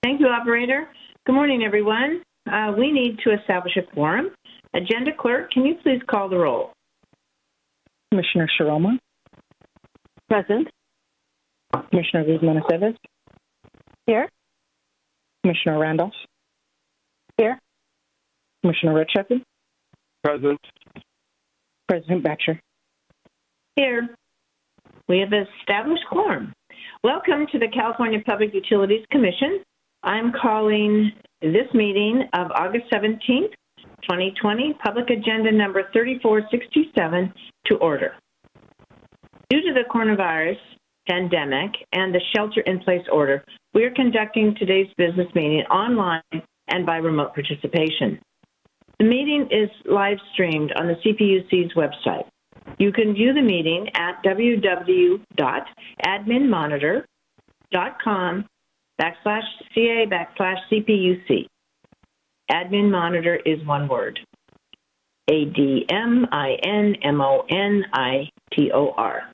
Thank you, operator. Good morning, everyone. We need to establish a quorum. Agenda clerk, can you please call the roll? Commissioner Sharoma. Present. Commissioner Guzman-Aceves. Here. Commissioner Randolph. Here. Commissioner Redsheffield. Present. President Batcher. Here. We have established quorum. Welcome to the California Public Utilities Commission. I'm calling this meeting of August 17th, 2020, public agenda number 3467 to order. Due to the coronavirus pandemic and the shelter-in-place order, we are conducting today's business meeting online and by remote participation. The meeting is live-streamed on the CPUC's website. You can view the meeting at www.adminmonitor.com/ca/CPUC. Admin Monitor is one word. ADMINMONITOR.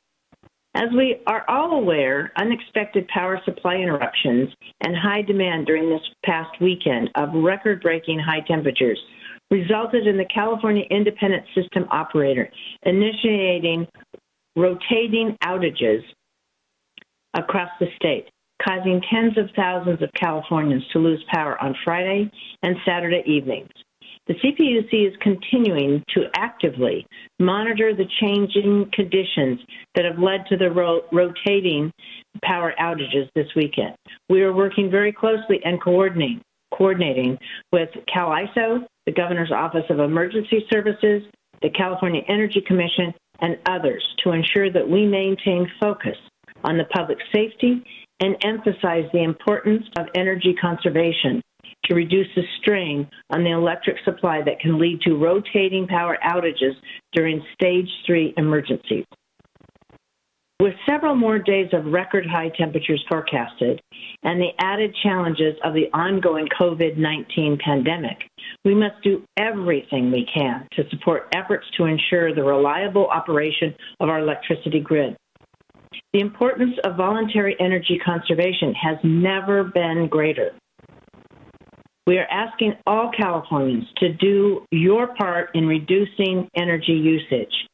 As we are all aware, unexpected power supply interruptions and high demand during this past weekend of record-breaking high temperatures resulted in the California Independent System Operator initiating rotating outages across the state, causing tens of thousands of Californians to lose power on Friday and Saturday evenings. The CPUC is continuing to actively monitor the changing conditions that have led to the rotating power outages this weekend. We are working very closely and coordinating with CAISO, the Governor's Office of Emergency Services, the California Energy Commission, and others to ensure that we maintain focus on the public safety and emphasize the importance of energy conservation to reduce the strain on the electric supply that can lead to rotating power outages during Stage 3 emergencies. With several more days of record high temperatures forecasted and the added challenges of the ongoing COVID-19 pandemic, we must do everything we can to support efforts to ensure the reliable operation of our electricity grid. The importance of voluntary energy conservation has never been greater. We are asking all Californians to do your part in reducing energy usage.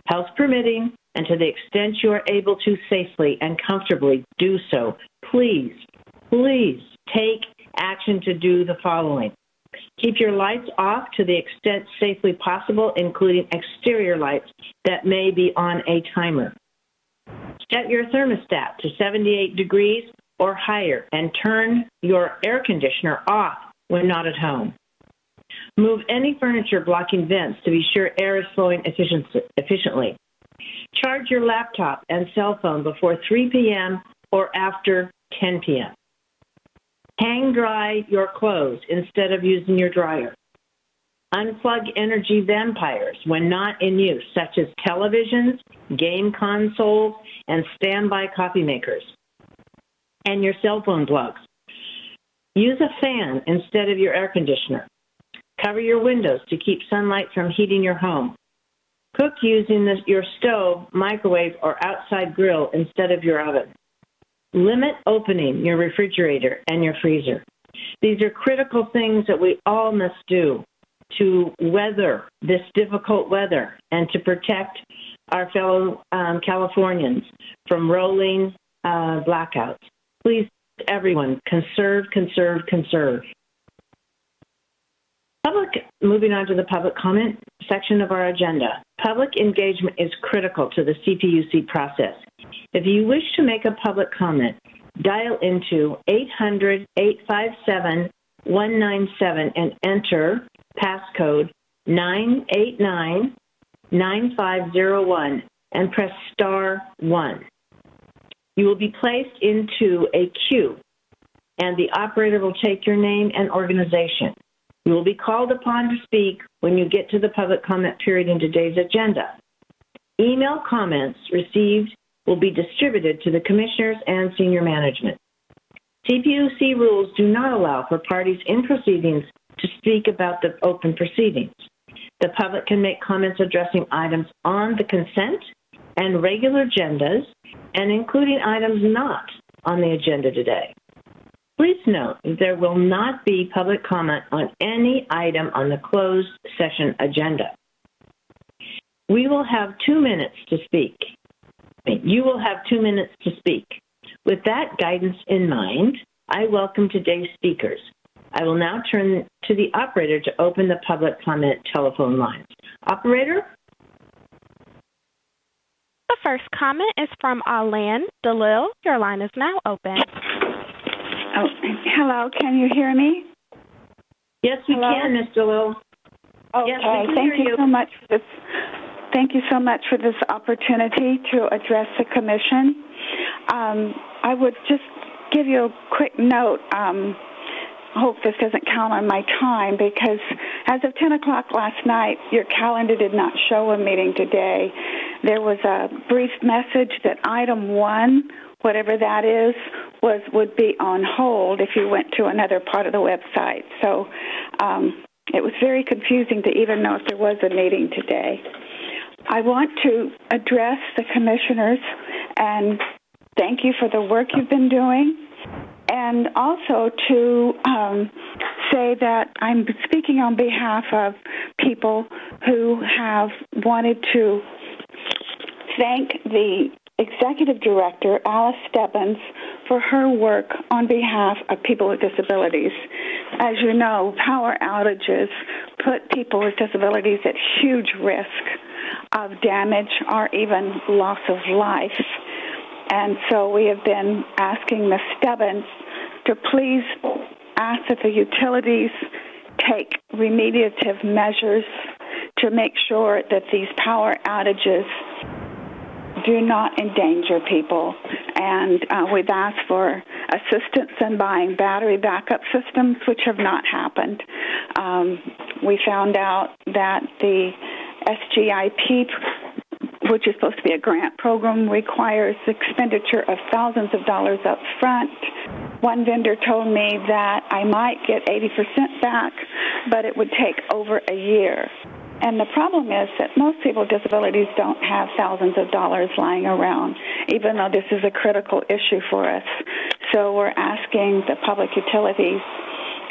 Health permitting, and to the extent you are able to safely and comfortably do so, please take action to do the following. Keep your lights off to the extent safely possible, including exterior lights that may be on a timer. Set your thermostat to 78 degrees or higher and turn your air conditioner off when not at home. Move any furniture blocking vents to be sure air is flowing efficiently. Charge your laptop and cell phone before 3 p.m. or after 10 p.m. Hang dry your clothes instead of using your dryer. Unplug energy vampires when not in use, such as televisions, game consoles, and standby coffee makers, and your cell phone plugs. Use a fan instead of your air conditioner. Cover your windows to keep sunlight from heating your home. Cook using your stove, microwave, or outside grill instead of your oven. Limit opening your refrigerator and your freezer. These are critical things that we all must do to weather this difficult weather and to protect our fellow Californians from rolling blackouts. Please, everyone, conserve. Moving on to the public comment section of our agenda. Public engagement is critical to the CPUC process. If you wish to make a public comment, dial into 800-857-197 and enter passcode 989-9501 and press *1. You will be placed into a queue, and the operator will take your name and organization. You will be called upon to speak when you get to the public comment period in today's agenda. Email comments received will be distributed to the commissioners and senior management. CPUC rules do not allow for parties in proceedings to speak about the open proceedings. The public can make comments addressing items on the consent and regular agendas and including items not on the agenda today. Please note there will not be public comment on any item on the closed session agenda. We will have 2 minutes to speak. You will have 2 minutes to speak. With that guidance in mind, I welcome today's speakers. I will now turn to the operator to open the public comment telephone lines. Operator? The first comment is from Alan DeLille. Your line is now open. Oh, hello. Can you hear me? Yes, we can, Ms. DeLille. Okay. Yes, we can Thank hear you so much for this. Thank you so much for this opportunity to address the commission. I would just give you a quick note. I hope this doesn't count on my time because as of 10 o'clock last night, your calendar did not show a meeting today. There was a brief message that item 1, whatever that is, would be on hold if you went to another part of the website. So it was very confusing to even know if there was a meeting today. I want to address the commissioners and thank you for the work you've been doing, and also to say that I'm speaking on behalf of people who have wanted to thank the Executive Director, Alice Stebbins, for her work on behalf of people with disabilities. As you know, power outages put people with disabilities at huge risk of damage or even loss of life. And so we have been asking Ms. Stebbins to please ask that the utilities take remediative measures to make sure that these power outages do not endanger people. And we've asked for assistance in buying battery backup systems, which have not happened. We found out that the SGIP, which is supposed to be a grant program, requires expenditure of thousands of dollars up front. One vendor told me that I might get 80% back, but it would take over a year. And the problem is that most people with disabilities don't have thousands of dollars lying around, even though this is a critical issue for us. So we're asking the Public Utilities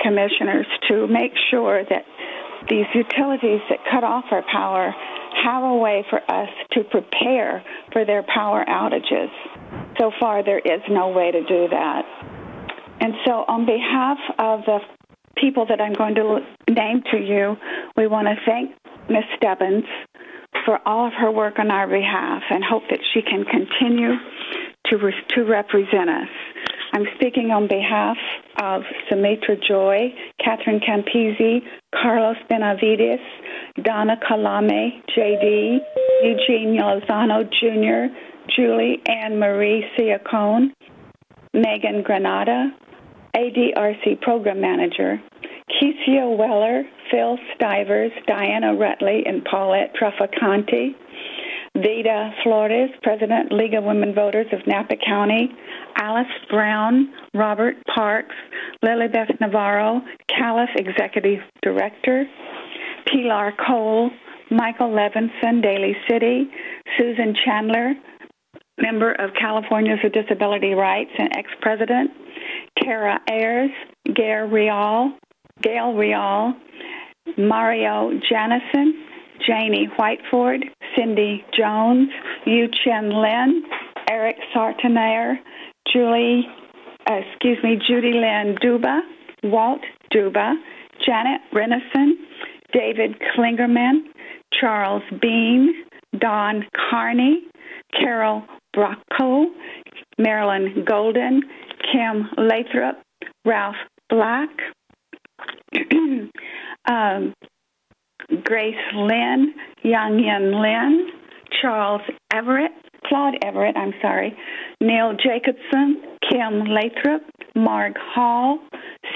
Commissioners to make sure that these utilities that cut off our power have a way for us to prepare for their power outages. So far, there is no way to do that. And so on behalf of the people that I'm going to name to you, we want to thank Ms. Stebbins for all of her work on our behalf and hope that she can continue to represent us. I'm speaking on behalf of Sumitra Joy, Catherine Campisi, Carlos Benavides, Donna Kalame, J.D., Eugene Lozano Jr., Julie Ann Marie Siacone, Megan Granada, ADRC Program Manager, Keisha Weller, Phil Stivers, Diana Rutley, and Paulette Traficante, Vida Flores, President, League of Women Voters of Napa County, Alice Brown, Robert Parks, Lilybeth Navarro, Calif Executive Director, Pilar Cole, Michael Levinson, Daly City, Susan Chandler, member of Californians with Disability Rights and ex-president, Tara Ayers, Gail Rial, Mario Janison, Janie Whiteford, Cindy Jones, Yu Chen Lin, Eric Sartenayer, Judy Lynn Duba, Walt Duba, Janet Renison, David Klingerman, Charles Bean, Don Carney, Carol Bracco, Marilyn Golden, Kim Lathrop, Ralph Black, Grace Lynn, Yang Yen Lin, Claude Everett, Neil Jacobson, Kim Lathrop, Marg Hall,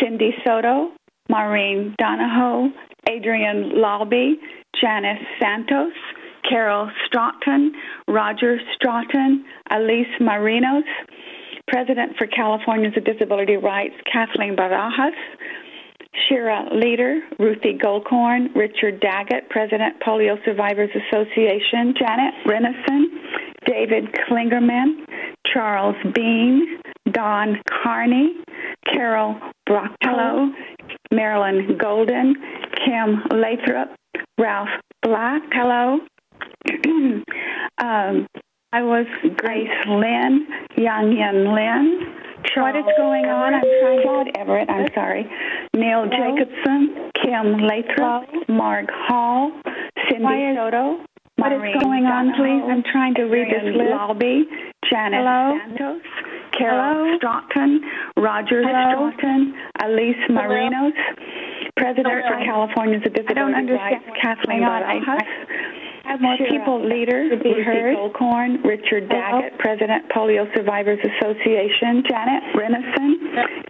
Cindy Soto, Maureen Donahoe, Adrian Lobby, Janice Santos, Carol Stroughton, Roger Stroughton, Elise Marinos, President for Californians with Disability Rights, Kathleen Barajas, Shira Leader, Ruthie Goldcorn, Richard Daggett, President, Polio Survivors Association, Janet Renison, David Klingerman, Charles Bean, Don Carney, Carol Brocktello, Marilyn Golden, Kim Lathrop, Ralph Black. Hello. I was Grace Lynn, Yang Yen Lin. What is going on? I'm trying Claude Everett, I'm sorry. Neil Jacobson, Kim Lathrop, Marg Hall, Cindy Soto. What is going on, please? I'm trying to read this list. Lobby, Janet Santos, Carol Stockton, Roger Stockton, Elise Marinos, President for California's Disability Rights, Kathleen Barajas. More people, leader, Lucy Goldcorn, Richard Daggett, President, Polio Survivors Association, Janet Renison,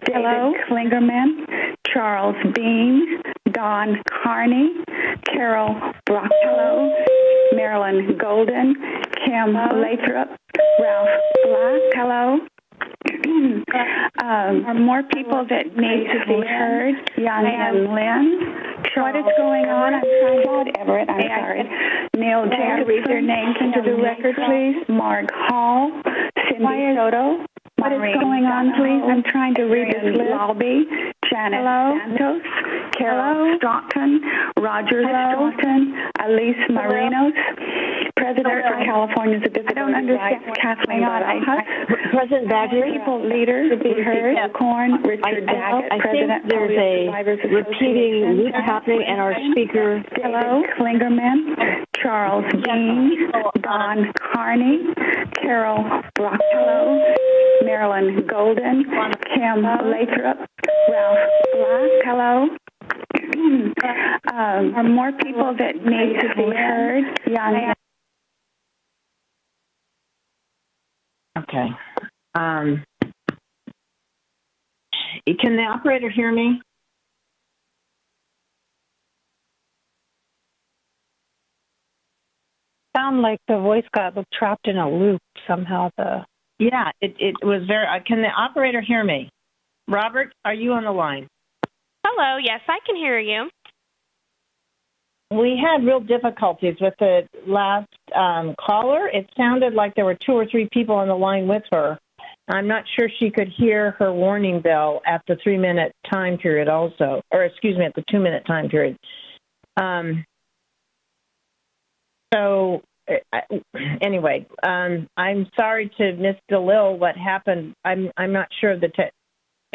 David Klingerman, Charles Bean, Don Carney, Carol Brocktello, Marilyn Golden, Kim Lathrop, Ralph Black. Hello. More people that need to be heard. Young and Lynn. What is going on? I'm trying Claude Everett, I'm sorry. Neil Jacobson. Read their names into the record, please. Marg Hall. Cindy Soto. What is going on, please? I'm trying to read this list. Lobby, Janet Santos, Carol Stockton, Roger Stockton, Elise Marinos, President for California's Disability Rights, Kathleen Barajas. President Badger. People, leader, heard, Corn, Richard Daggett, President, there's a repeating loop happening, and our speaker. Hello, Klingerman, Charles Bean, Don Carney, Carol Brocktello, Marilyn Golden, Kim Lathrop, Ralph Black. Hello. More people that need to be heard. Young. Okay. Can the operator hear me? Sound like the voice got trapped in a loop somehow. Yeah, it was very. Can the operator hear me? Robert, are you on the line? Hello, yes, I can hear you. We had real difficulties with the last caller. It sounded like there were 2 or 3 people on the line with her. I'm not sure she could hear her warning bell at the 3-minute time period also, or excuse me, at the 2-minute time period. Anyway, I'm sorry to Miss DeLille what happened. I'm not sure of the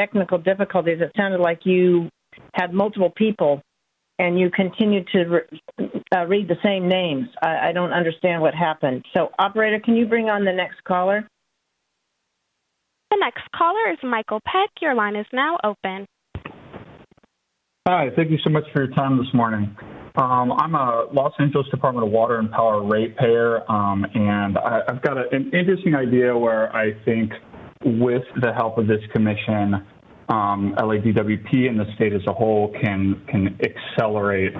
technical difficulties. It sounded like you had multiple people and you continued to read the same names. I don't understand what happened. So, operator, can you bring on the next caller? The next caller is Michael Peck. Your line is now open. Hi, thank you so much for your time this morning. I'm a Los Angeles Department of Water and Power ratepayer, and I've got an interesting idea where I think with the help of this commission, LADWP and the state as a whole can accelerate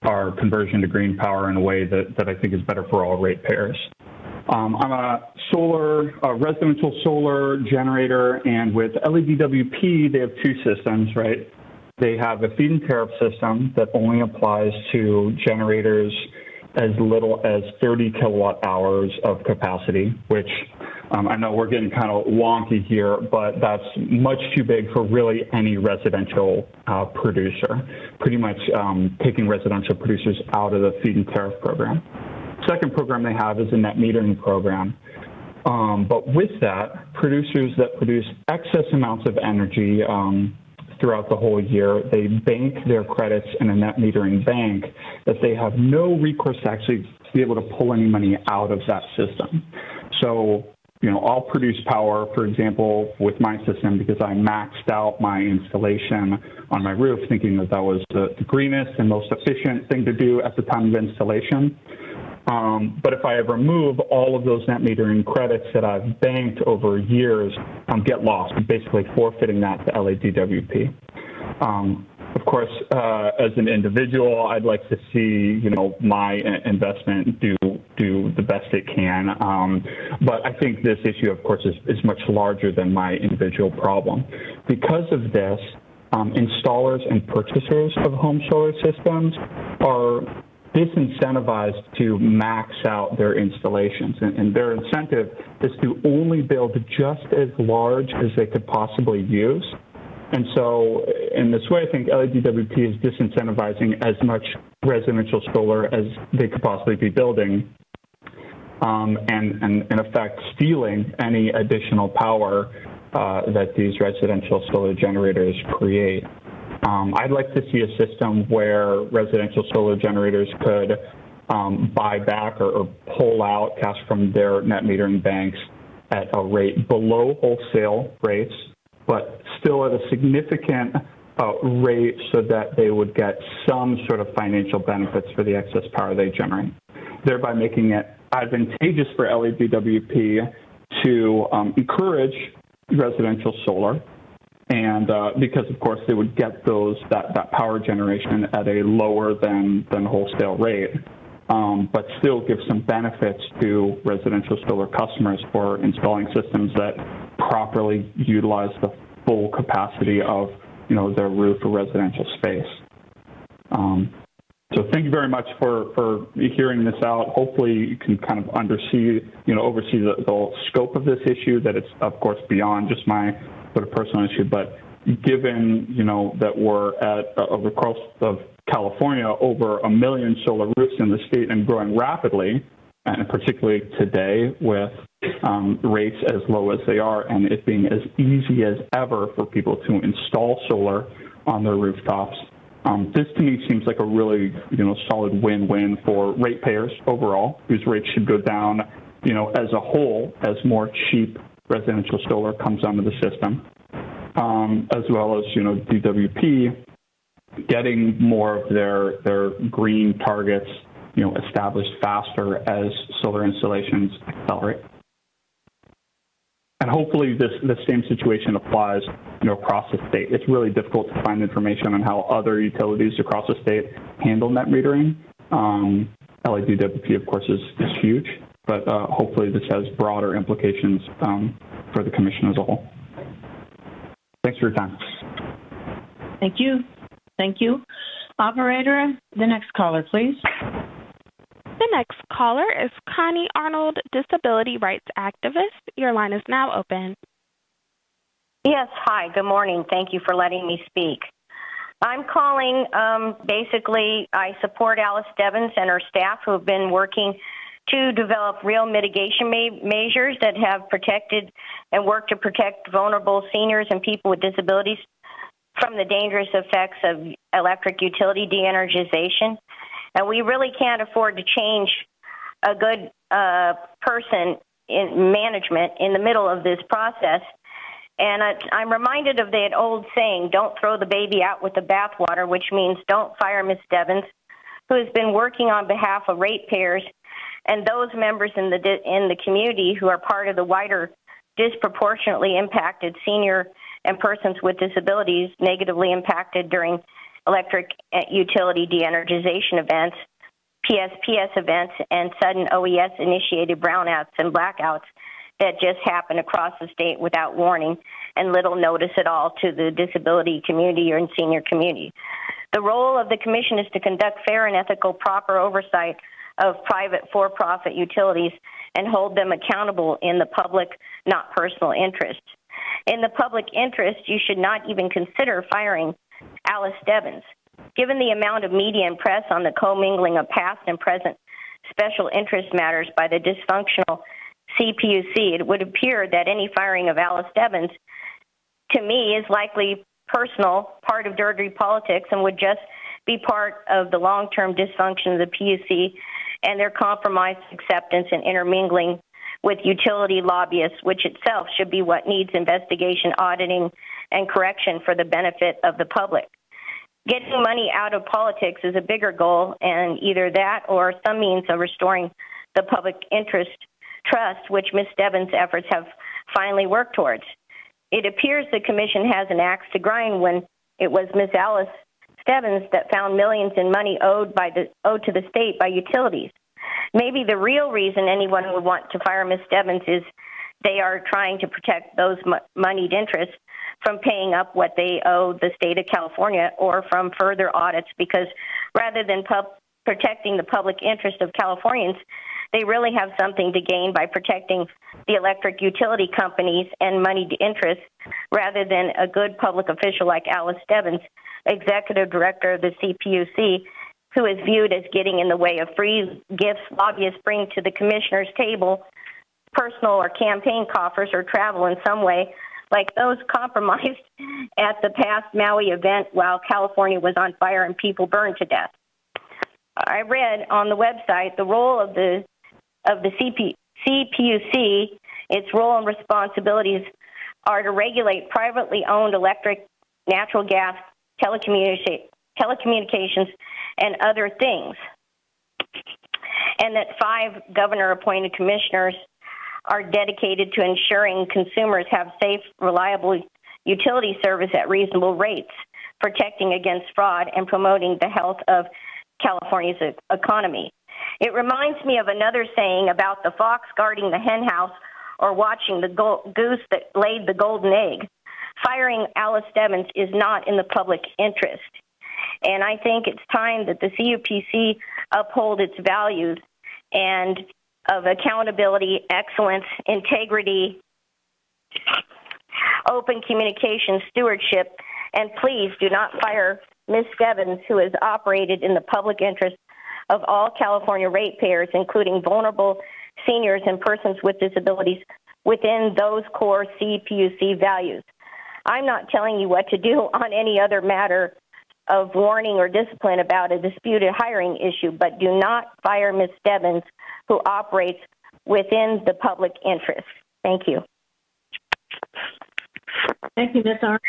our conversion to green power in a way that I think is better for all ratepayers. I'm a residential solar generator, and with LADWP, they have 2 systems, right? They have a feed-in tariff system that only applies to generators as little as 30 kilowatt hours of capacity, which I know we're getting kind of wonky here, but that's much too big for really any residential producer, pretty much taking residential producers out of the feed-in tariff program. Second program they have is a net metering program. But with that, producers that produce excess amounts of energy throughout the whole year, they bank their credits in a net metering bank that they have no recourse to actually be able to pull any money out of that system. So, I'll produce power, for example, with my system because I maxed out my installation on my roof thinking that was the greenest and most efficient thing to do at the time of installation. But if I ever move, all of those net metering credits that I've banked over years get lost, basically forfeiting that to LADWP. Of course, as an individual, I'd like to see, my investment do the best it can. But I think this issue, of course, is much larger than my individual problem. Because of this, installers and purchasers of home solar systems are disincentivized to max out their installations. And their incentive is to only build just as large as they could possibly use And so in this way, I think LADWP is disincentivizing as much residential solar as they could possibly be building, and in effect stealing any additional power that these residential solar generators create. I'd like to see a system where residential solar generators could buy back or pull out cash from their net metering banks at a rate below wholesale rates, but still at a significant rate so that they would get some sort of financial benefits for the excess power they generate, thereby making it advantageous for LADWP to encourage residential solar, and because of course they would get that power generation at a lower than wholesale rate, but still give some benefits to residential solar customers for installing systems that properly utilize the full capacity of their roof or residential space. So thank you very much for hearing this out. Hopefully you can kind of oversee the scope of this issue, that it's, of course, beyond just my sort of personal issue. But given, that we're at, over the course of California, over 1 million solar roofs in the state and growing rapidly, and particularly today with rates as low as they are and it being as easy as ever for people to install solar on their rooftops, this to me seems like a really, solid win-win for ratepayers overall, whose rates should go down, as a whole, as more cheap residential solar comes onto the system, as well as, DWP getting more of their green targets, established faster as solar installations accelerate. And hopefully this same situation applies, across the state. It's really difficult to find information on how other utilities across the state handle net metering. LADWP, of course, is huge, but hopefully this has broader implications for the Commission as a whole. Thanks for your time. Thank you. Thank you. Operator, the next caller, please. The next caller is Connie Arnold, disability rights activist. Your line is now open. Yes, hi, good morning. Thank you for letting me speak. I'm calling, basically, I support Alice Stebbins and her staff who have been working to develop real mitigation measures that have protected and worked to protect vulnerable seniors and people with disabilities from the dangerous effects of electric utility de-energization. And we really can't afford to change a good person in management in the middle of this process. And I'm reminded of that old saying, don't throw the baby out with the bathwater, which means don't fire Ms. Stebbins, who has been working on behalf of ratepayers and those members in the community who are part of the wider disproportionately impacted senior and persons with disabilities negatively impacted during electric utility de-energization events, PSPS events, and sudden OES-initiated brownouts and blackouts that just happen across the state without warning and little notice at all to the disability community or in senior community. The role of the Commission is to conduct fair and ethical, proper oversight of private for-profit utilities and hold them accountable in the public, not personal interest. In the public interest, you should not even consider firing Alice Stebbins. Given the amount of media and press on the commingling of past and present special interest matters by the dysfunctional CPUC, it would appear that any firing of Alice Stebbins, to me, is likely personal, part of dirty politics, and would just be part of the long-term dysfunction of the PUC and their compromised acceptance and intermingling with utility lobbyists, which itself should be what needs investigation, auditing, and correction for the benefit of the public. Getting money out of politics is a bigger goal, and either that or some means of restoring the public interest trust, which Ms. Stebbins' efforts have finally worked towards. It appears the Commission has an axe to grind when it was Ms. Alice Stebbins that found millions in money owed to the state by utilities. Maybe the real reason anyone would want to fire Ms. Stebbins is they are trying to protect those moneyed interests from paying up what they owe the state of California or from further audits, because rather than protecting the public interest of Californians, they really have something to gain by protecting the electric utility companies and moneyed interests rather than a good public official like Alice Stebbins, executive director of the CPUC, who is viewed as getting in the way of free gifts lobbyists bring to the commissioner's table, personal or campaign coffers, or travel in some way, like those compromised at the past Maui event while California was on fire and people burned to death. I read on the website the role of the CPUC, its role and responsibilities are to regulate privately owned electric, natural gas, telecommunications, and other things, and that 5 governor-appointed commissioners are dedicated to ensuring consumers have safe, reliable utility service at reasonable rates, protecting against fraud, and promoting the health of California's economy. It reminds me of another saying about the fox guarding the hen house or watching the goose that laid the golden egg. Firing Alice Stebbins is not in the public interest. And I think it's time that the CPUC uphold its values and of accountability, excellence, integrity, open communication, stewardship, and please do not fire Ms. Stebbins, who has operated in the public interest of all California ratepayers, including vulnerable seniors and persons with disabilities, within those core CPUC values. I'm not telling you what to do on any other matter of warning or discipline about a disputed hiring issue, but do not fire Ms. Stebbins, who operates within the public interest. Thank you. Thank you, Ms. Arnold.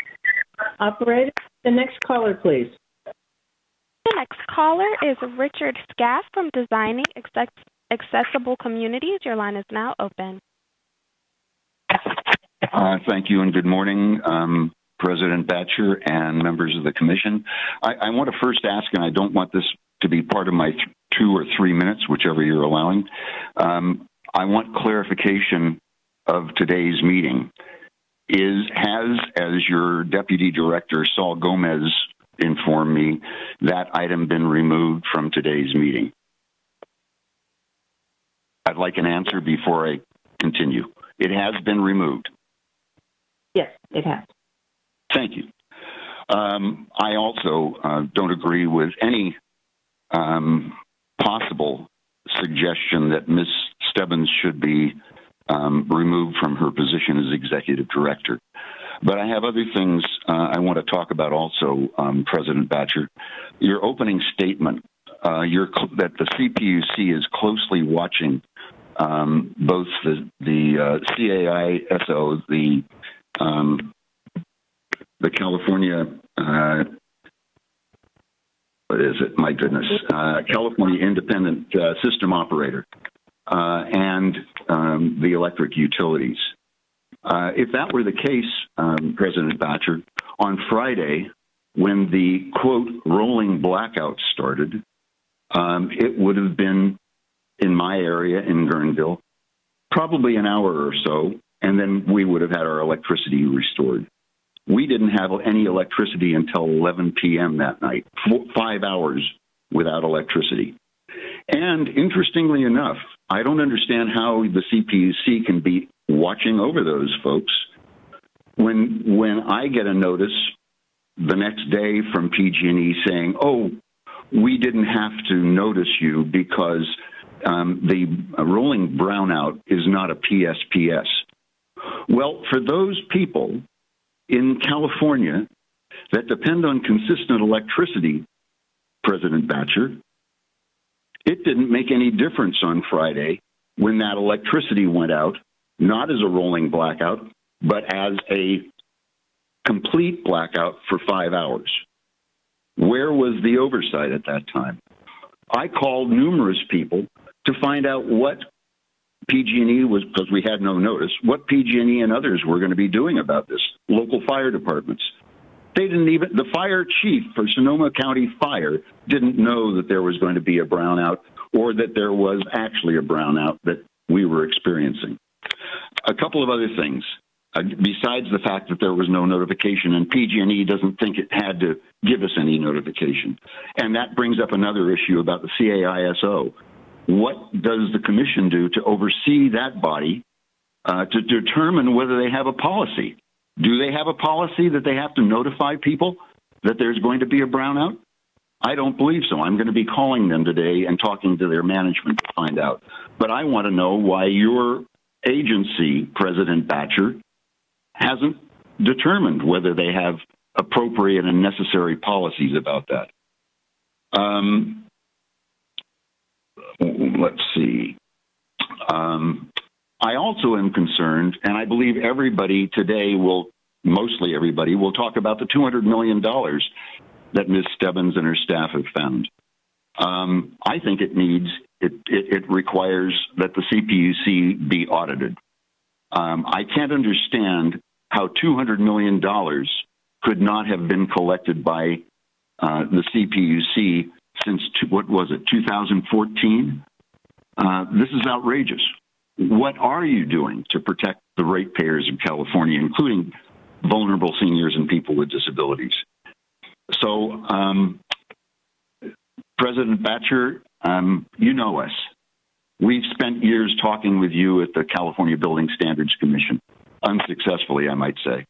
Operator, the next caller, please. The next caller is Richard Scaff from Designing Accessible Communities. Your line is now open. Thank you and good morning, President Batcher and members of the Commission. I want to first ask, and I don't want this to be part of my 2 or 3 minutes, whichever you're allowing. I want clarification of today's meeting. Has, as your Deputy Director, Saul Gomez, informed me, that item been removed from today's meeting? I'd like an answer before I continue. It has been removed. Yes, it has. Thank you. I also don't agree with any possible suggestion that Ms. Stebbins should be removed from her position as executive director. But I have other things I want to talk about also, President Batcher. Your opening statement, that the CPUC is closely watching both the CAISO, the California, what is it? My goodness, California Independent System Operator, and the electric utilities. If that were the case, President Batcher, on Friday, when the, quote, rolling blackout started, it would have been in my area in Guerneville, probably an hour or so, and then we would have had our electricity restored. We didn't have any electricity until 11 p.m. that night, 5 hours without electricity. And interestingly enough, I don't understand how the CPUC can be watching over those folks when I get a notice the next day from PG&E saying, oh, we didn't have to notice you because the rolling brownout is not a PSPS. Well, for those people in California that depend on consistent electricity, President Batcher, it didn't make any difference on Friday when that electricity went out, not as a rolling blackout, but as a complete blackout for 5 hours. Where was the oversight at that time? I called numerous people to find out what PG&E was, because we had no notice, what PG&E and others were going to be doing about this, local fire departments. They didn't even, the fire chief for Sonoma County Fire didn't know that there was going to be a brownout or that there was actually a brownout that we were experiencing. A couple of other things, besides the fact that there was no notification, and PG&E doesn't think it had to give us any notification. And that brings up another issue about the CAISO. what does the commission do to oversee that body to determine whether they have a policy? Do they have a policy that they have to notify people that there's going to be a brownout? I don't believe so. I'm going to be calling them today and talking to their management to find out. But I want to know why your agency, President Batcher, hasn't determined whether they have appropriate and necessary policies about that. Let's see. I also am concerned, and I believe everybody today mostly everybody will talk about the $200 million that Ms. Stebbins and her staff have found. I think it requires that the CPUC be audited. I can't understand how $200 million could not have been collected by the CPUC since, 2014? This is outrageous. What are you doing to protect the ratepayers of California, including vulnerable seniors and people with disabilities? So, President Batcher, you know us. We've spent years talking with you at the California Building Standards Commission, unsuccessfully, I might say.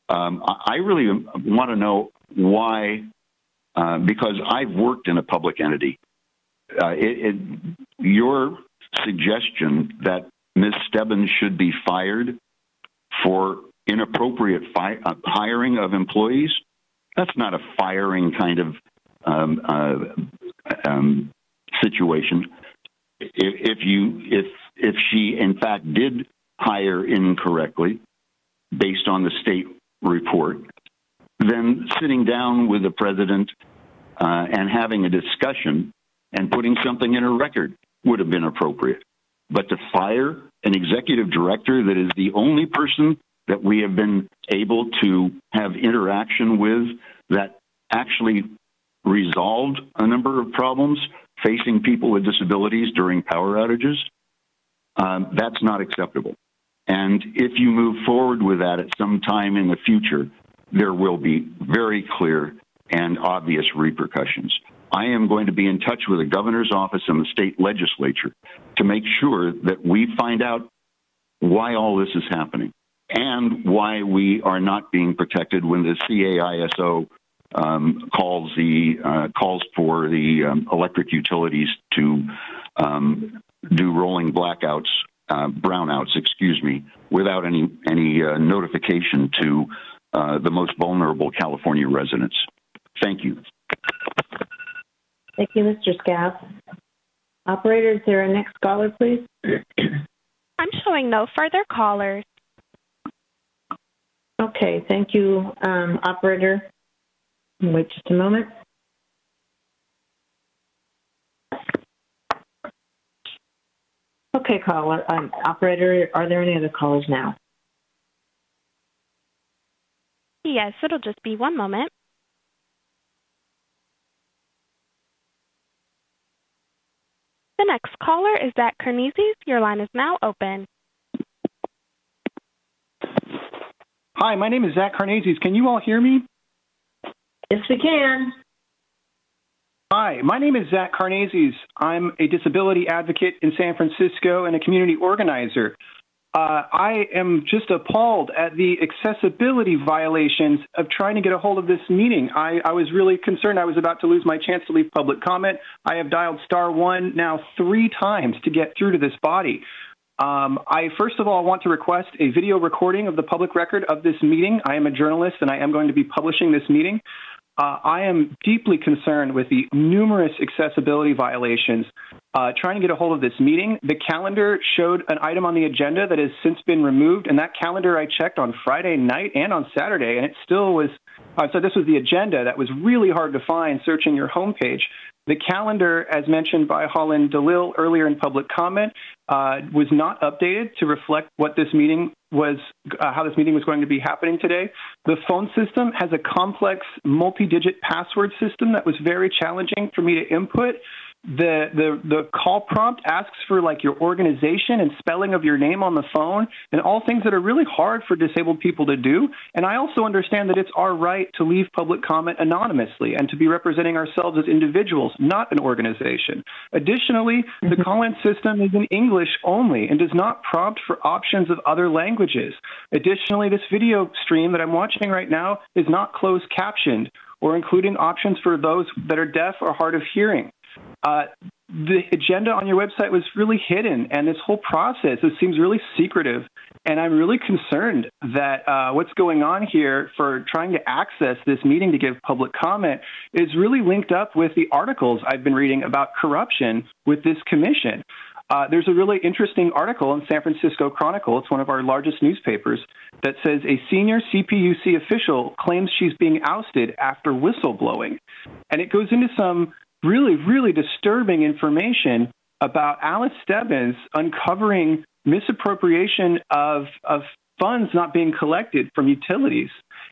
I really want to know why, because I've worked in a public entity. Your suggestion that Ms. Stebbins should be fired for inappropriate hiring of employees, that's not a firing kind of situation. If she in fact did hire incorrectly based on the state report, then sitting down with the president and having a discussion and putting something in her record would have been appropriate. But to fire an executive director that is the only person that we have been able to have interaction with that actually resolved a number of problems facing people with disabilities during power outages, that's not acceptable. And if you move forward with that at some time in the future, there will be very clear and obvious repercussions. I am going to be in touch with the governor's office and the state legislature to make sure that we find out why all this is happening and why we are not being protected when the CAISO calls for the electric utilities to do rolling brownouts, without any notification to the most vulnerable California residents. Thank you. Thank you, Mr. Scaff. Operator, is there a next caller, please? I'm showing no further callers. Okay, thank you, Operator. Wait just a moment. Okay, caller, Operator, are there any other callers now? Yes, it'll just be one moment. The next caller is Zach Carnezes. Your line is now open. Hi, my name is Zach Carnezes. Can you all hear me? Yes, we can. Hi, my name is Zach Carnezes. I'm a disability advocate in San Francisco and a community organizer. I am just appalled at the accessibility violations of trying to get a hold of this meeting. I was really concerned I was about to lose my chance to leave public comment. I have dialed *1 now 3 times to get through to this body. I first of all want to request a video recording of the public record of this meeting. I am a journalist and I am going to be publishing this meeting. I am deeply concerned with the numerous accessibility violations trying to get a hold of this meeting. The calendar showed an item on the agenda that has since been removed, and that calendar I checked on Friday night and on Saturday, and it still was, so this was the agenda that was really hard to find searching your homepage. The calendar, as mentioned by Holland DeLille earlier in public comment, was not updated to reflect what this meeting was, how this meeting was going to be happening today. The phone system has a complex multi-digit password system that was very challenging for me to input. The call prompt asks for like your organization and spelling of your name on the phone, and all things that are really hard for disabled people to do. And I also understand that it's our right to leave public comment anonymously and to be representing ourselves as individuals, not an organization. Additionally, the call-in system is in English only and does not prompt for options of other languages. Additionally, this video stream that I'm watching right now is not closed captioned or including options for those that are deaf or hard of hearing. The agenda on your website was really hidden, and this whole process, it seems really secretive. And I'm really concerned that what's going on here for trying to access this meeting to give public comment is really linked up with the articles I've been reading about corruption with this commission. There's a really interesting article in San Francisco Chronicle, it's one of our largest newspapers, that says a senior CPUC official claims she's being ousted after whistleblowing. And it goes into some really, really disturbing information about Alice Stebbins uncovering misappropriation of funds not being collected from utilities,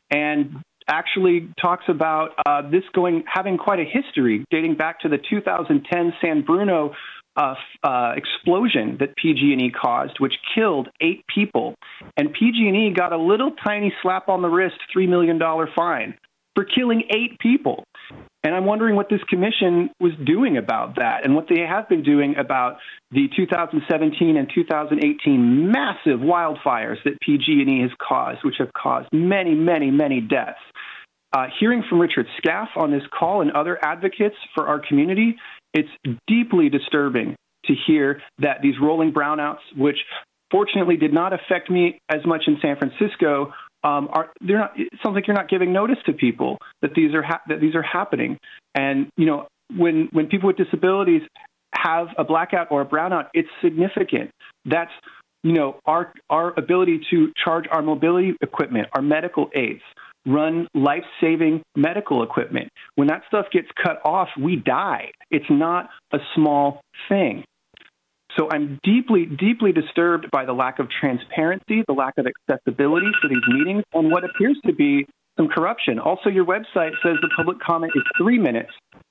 and actually talks about this having quite a history dating back to the 2010 San Bruno explosion that PG&E caused, which killed 8 people. And PG&E got a little tiny slap on the wrist, $3 million fine for killing 8 people. And I'm wondering what this commission was doing about that and what they have been doing about the 2017 and 2018 massive wildfires that PG&E has caused, which have caused many, many, many deaths. Hearing from Richard Scaff on this call and other advocates for our community, it's deeply disturbing to hear that these rolling brownouts, which fortunately did not affect me as much in San Francisco, it sounds like you're not giving notice to people that these are happening. And when people with disabilities have a blackout or a brownout, it's significant. That's our ability to charge our mobility equipment, our medical aids, run life-saving medical equipment. When that stuff gets cut off, we die. It's not a small thing. So I'm deeply, deeply disturbed by the lack of transparency, the lack of accessibility to these meetings, and what appears to be some corruption. Also, your website says the public comment is 3 minutes,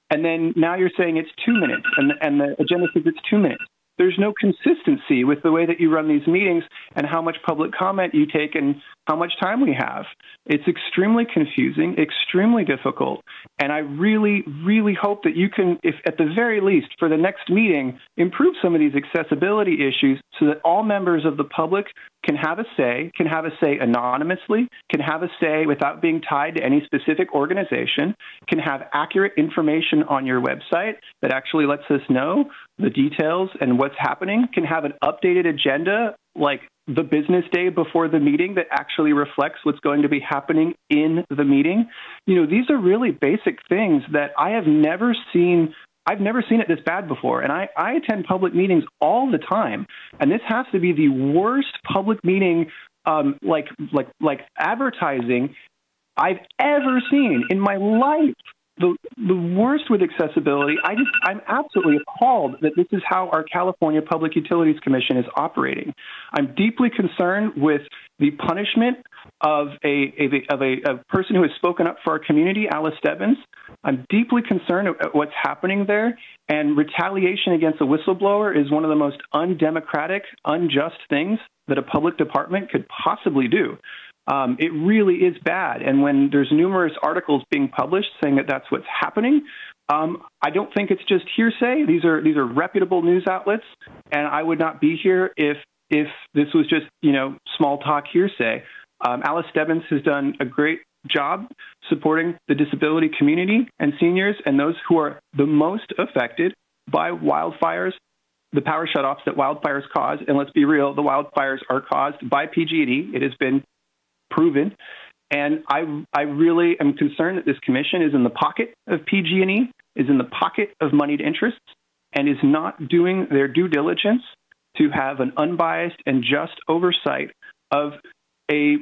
and then now you're saying it's 2 minutes, and the agenda says it's 2 minutes. There's no consistency with the way that you run these meetings and how much public comment you take and how much time we have. It's extremely confusing, extremely difficult, and I really, really hope that you can, if at the very least for the next meeting, improve some of these accessibility issues so that all members of the public can have a say anonymously, can have a say without being tied to any specific organization, can have accurate information on your website that actually lets us know the details and what's happening, can have an updated agenda like the business day before the meeting that actually reflects what's going to be happening in the meeting. These are really basic things that I've never seen it this bad before. And I attend public meetings all the time. And this has to be the worst public meeting, like advertising I've ever seen in my life. The worst with accessibility. I'm absolutely appalled that this is how our California Public Utilities Commission is operating. I'm deeply concerned with the punishment of a person who has spoken up for our community, Alice Stebbins. I'm deeply concerned at what's happening there, and retaliation against a whistleblower is one of the most undemocratic, unjust things that a public department could possibly do. It really is bad. And when there's numerous articles being published saying that that's what's happening, I don't think it's just hearsay. These are reputable news outlets, and I would not be here if this was just small talk hearsay. Alice Stebbins has done a great job supporting the disability community and seniors and those who are the most affected by wildfires, the power shutoffs that wildfires cause. And let's be real, the wildfires are caused by PG&E. It has been proven. And I really am concerned that this commission is in the pocket of PG&E, is in the pocket of moneyed interests, and is not doing their due diligence to have an unbiased and just oversight of a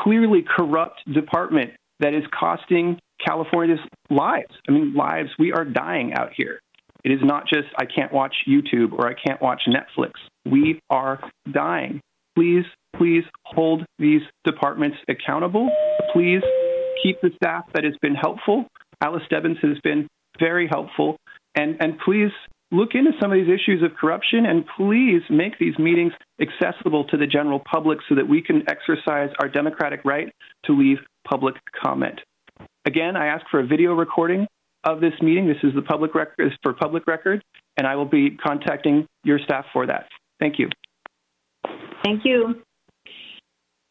clearly corrupt department that is costing California's lives. I mean, lives, we are dying out here. It is not just I can't watch YouTube or I can't watch Netflix. We are dying. Please hold these departments accountable. Please keep the staff that has been helpful. Alice Stebbins has been very helpful. And please look into some of these issues of corruption and please make these meetings accessible to the general public so that we can exercise our democratic right to leave public comment. Again, I ask for a video recording of this meeting. This is the public record, for public record, and I will be contacting your staff for that. Thank you. Thank you.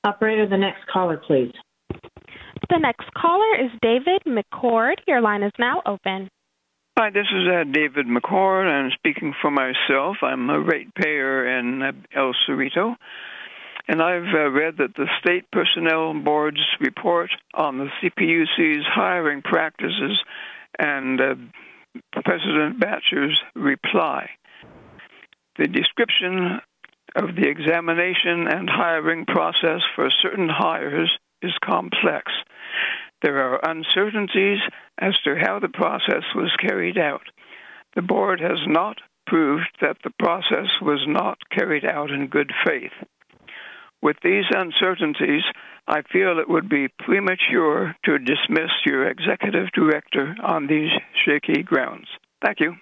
Operator, the next caller, please. The next caller is David McCord. Your line is now open. Hi, this is David McCord. I'm speaking for myself. I'm a ratepayer in El Cerrito, and I've read that the State Personnel Board's report on the CPUC's hiring practices and President Batcher's reply. The description of the examination and hiring process for certain hires is complex. There are uncertainties as to how the process was carried out. The board has not proved that the process was not carried out in good faith. With these uncertainties, I feel it would be premature to dismiss your executive director on these shaky grounds. Thank you.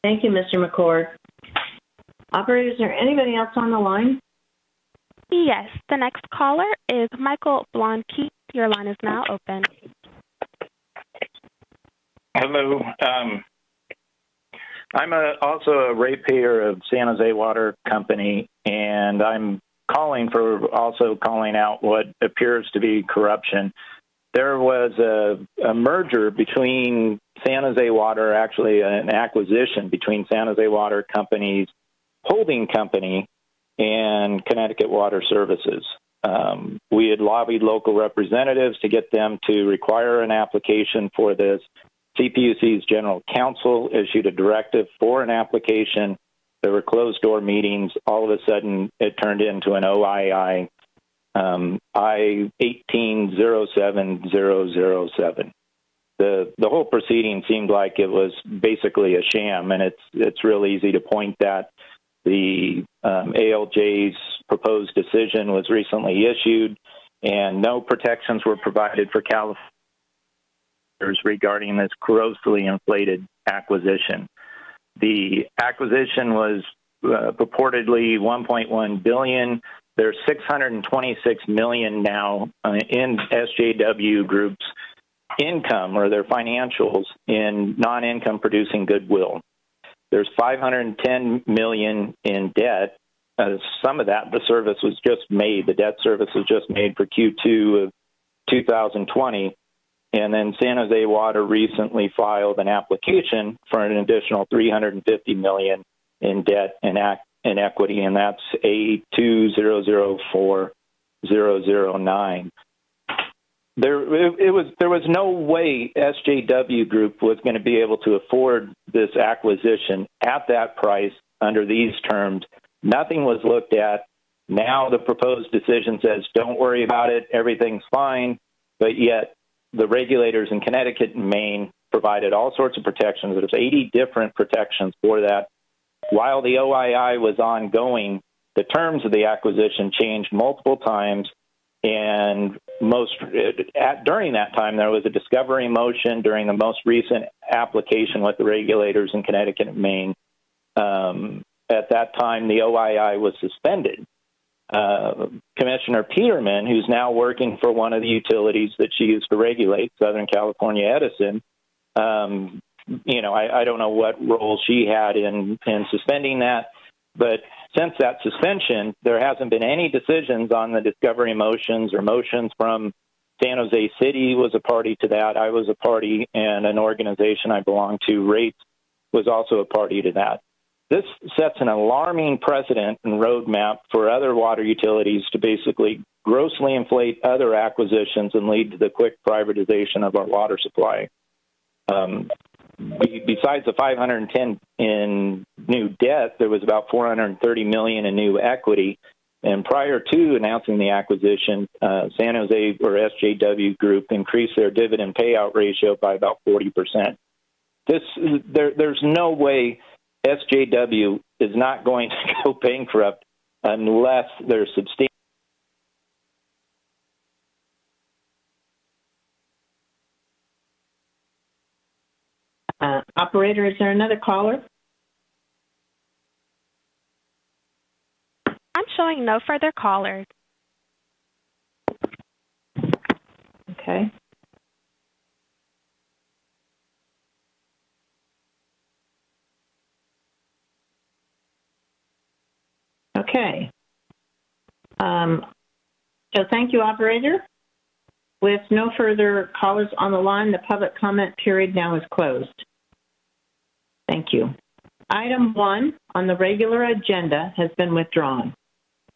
Thank you, Mr. McCord. Operator, is there anybody else on the line? Yes, the next caller is Michael Blonke. Your line is now open. Hello. I'm also a ratepayer of San Jose Water Company, and I'm calling out what appears to be corruption. There was a merger between San Jose Water, actually an acquisition between San Jose Water Company's holding company and Connecticut Water Services. We had lobbied local representatives to get them to require an application for this. CPUC's general counsel issued a directive for an application. There were closed-door meetings. All of a sudden, it turned into an OII, I-1807007. The whole proceeding seemed like it was basically a sham, and it's real easy to point that. The ALJ's proposed decision was recently issued, and no protections were provided for Californians regarding this grossly inflated acquisition. The acquisition was purportedly $1.1 billion. There's $626 million now in SJW Group's income or their financials in non-income producing goodwill. There's $510 million in debt. Some of that, the service was just made. The debt service was just made for Q2 of 2020. And then San Jose Water recently filed an application for an additional $350 million in debt and equity, and that's A2004009. There was no way SJW Group was going to be able to afford this acquisition at that price under these terms. Nothing was looked at. Now the proposed decision says, don't worry about it, everything's fine, but yet the regulators in Connecticut and Maine provided all sorts of protections. There's 80 different protections for that. While the OII was ongoing, the terms of the acquisition changed multiple times. And during that time, there was a discovery motion during the most recent application with the regulators in Connecticut and Maine. At that time, the OII was suspended. Commissioner Peterman, who's now working for one of the utilities that she used to regulate, Southern California Edison, I don't know what role she had in suspending that, but since that suspension, there hasn't been any decisions on the discovery motions or motions from San Jose City was a party to that. I was a party, and an organization I belong to, Rates, was also a party to that. This sets an alarming precedent and roadmap for other water utilities to basically grossly inflate other acquisitions and lead to the quick privatization of our water supply. Besides the $510 in new debt, there was about $430 million in new equity. And prior to announcing the acquisition, San Jose or SJW Group increased their dividend payout ratio by about 40%. There's no way SJW is not going to go bankrupt unless there's substantial. Operator, is there another caller? I'm showing no further callers. Okay. Okay. So thank you, Operator. With no further callers on the line, the public comment period now is closed. Thank you. Item 1 on the regular agenda has been withdrawn.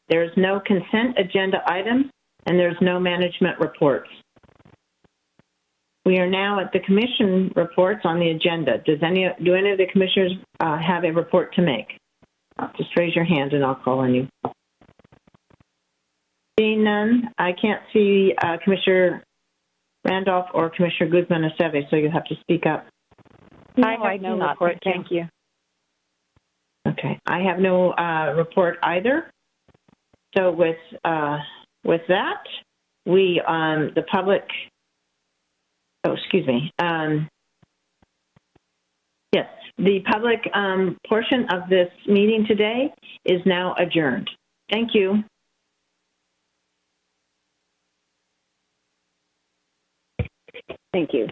There is no consent agenda items, and there's no management reports. We are now at the commission reports on the agenda. Do any of the commissioners have a report to make? Just raise your hand and I'll call on you. Seeing none, I can't see Commissioner Randolph or Commissioner Guzman-Aceves, so you have to speak up. No, I have no report. Thank you. Okay, I have no report either. So with that, we the public. Oh, excuse me. Yes, the public portion of this meeting today is now adjourned. Thank you. Thank you.